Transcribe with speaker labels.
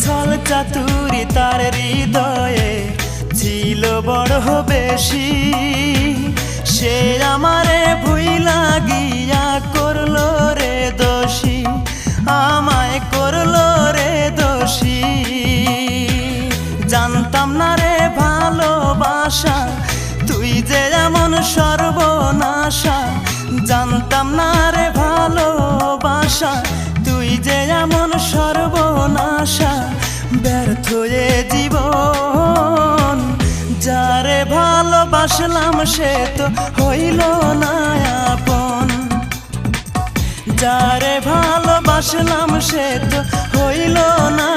Speaker 1: ছল চাতুরি তার হৃদয়ে ছিল বড় বেশি। সে আমারে ভুইলা গিয়া করলো রে দোষী, আমায় করলো রে দোষী। জানতাম না রে ভালোবাসা তুই যে এমন সর্বনাশা, জানতাম না রে ভালোবাসা তুই যে এমন সর্বনাশা। ব্যর্থ এ জীবন, যারে ভালোবাসলাম সে তো হইল না আপন, যারে ভালোবাসলাম সে তো হইল না